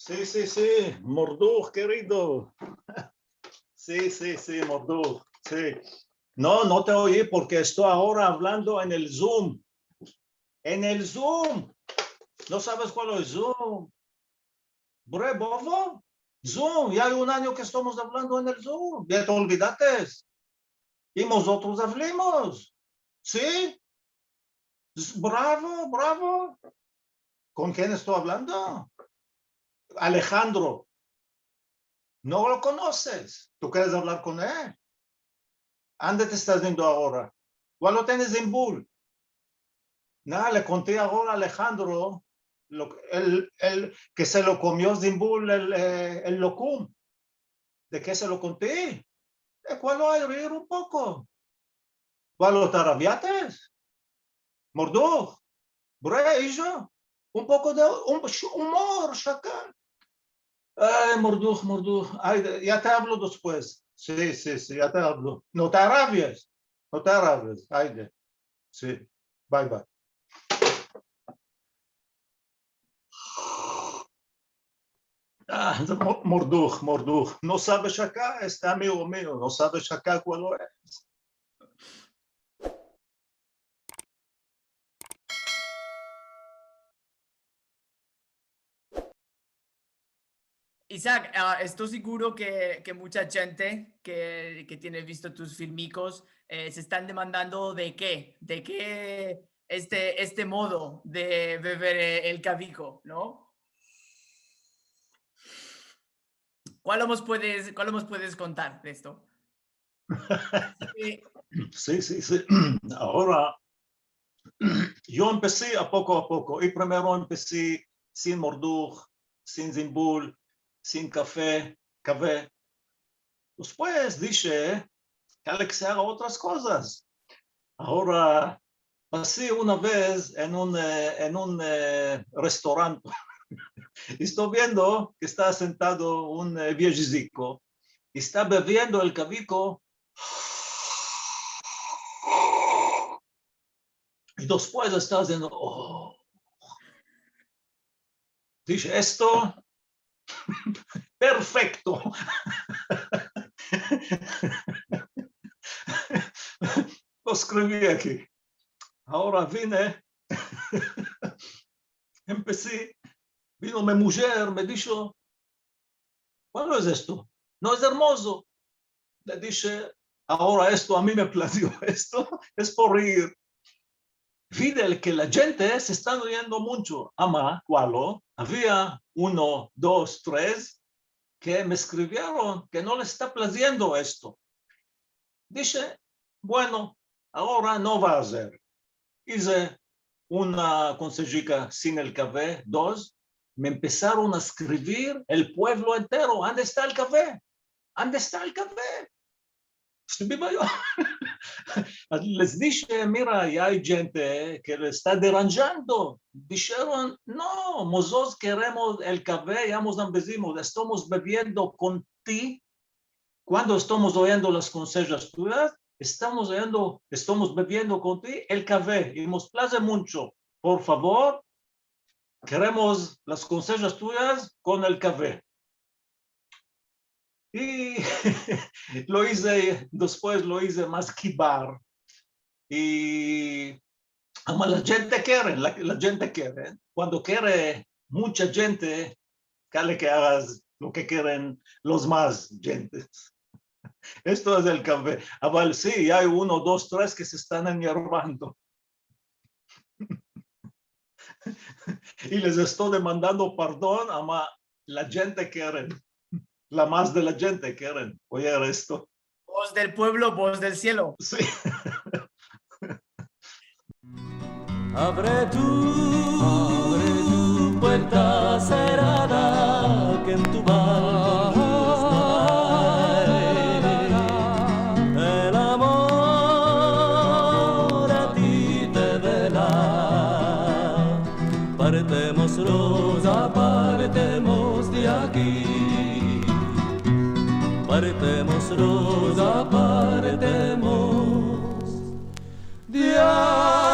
Sí, Morduj, querido. Sí, Morduj, sí. No te oí porque estoy ahora hablando en el Zoom. En el Zoom. ¿No sabes cuál es Zoom? Bobo. Zoom. Ya hay un año que estamos hablando en el Zoom. Ya te olvidaste. Y nosotros hablamos. ¿Sí? Bravo. ¿Con quién estoy hablando? Alejandro. No lo conoces. ¿Tú quieres hablar con él? ¿Dónde te estás yendo ahora? ¿Cuál lo tienes en Bull? Nada, le conté ahora a Alejandro que se lo comió Zimbul el locum. ¿De qué se lo conté? ¿De cuál lo hay reír un poco? ¿Cuál lo tarabiates? Morduj, Brejo, un poco de humor, chacal. Ay, Morduj. Ay, ya te hablo después. Sí, ya te hablo. No te arabies. Hayde. Sí, bye. Morduj. No sabes acá, está amigo mío. No sabes acá cuál es. Isaac, estoy seguro que mucha gente que tiene visto tus filmicos se están demandando de qué este modo de beber el cabico, ¿no? ¿Cuál nos puedes contar de esto? Sí. Ahora, yo empecé a poco. Y primero empecé sin Morduj, sin Zimbul, sin café. Después dije que haga otras cosas. Ahora, pasé una vez en un restaurante. Estoy viendo que está sentado un viejicico. Está bebiendo el cabico. Y después está diciendo, Dice, esto, perfecto. Lo escribí aquí. Ahora empecé, vino mi mujer, me dijo, ¿cuál es esto? No es hermoso. Le dije, ahora esto a mí me plació, esto es por reír. Vi que la gente se está riendo mucho. ¿Cuál? Había 1, 2, 3 que me escribieron que no les está placiendo esto. Dije, bueno, ahora no va a ser. Hice una consejica sin el café, 2. Me empezaron a escribir el pueblo entero. ¿Dónde está el café? Viva yo. Les dije, mira, ya hay gente que le está deranjando. Dijeron, no, nosotros queremos el café, ya nos ambecimos, estamos bebiendo con ti. Cuando estamos oyendo las consejas tuyas, estamos bebiendo con ti el café y nos place mucho. Por favor, queremos las consejas tuyas con el café. Y después lo hice más kibar. Y la gente quiere. Cuando quiere mucha gente, que hagas lo que quieren los más gentes. Esto es el café. Sí, hay 1, 2, 3 que se están enervando. Y les estoy demandando perdón, la gente quiere. La más de la gente quieren oír esto. Voz del pueblo, voz del cielo. Sí. Abre tu puerta cerrada, que en tu balcón el amor a ti te vela. Partemos, Rosa, partemos de aquí. Partemos, Rosa, partemos de aquí.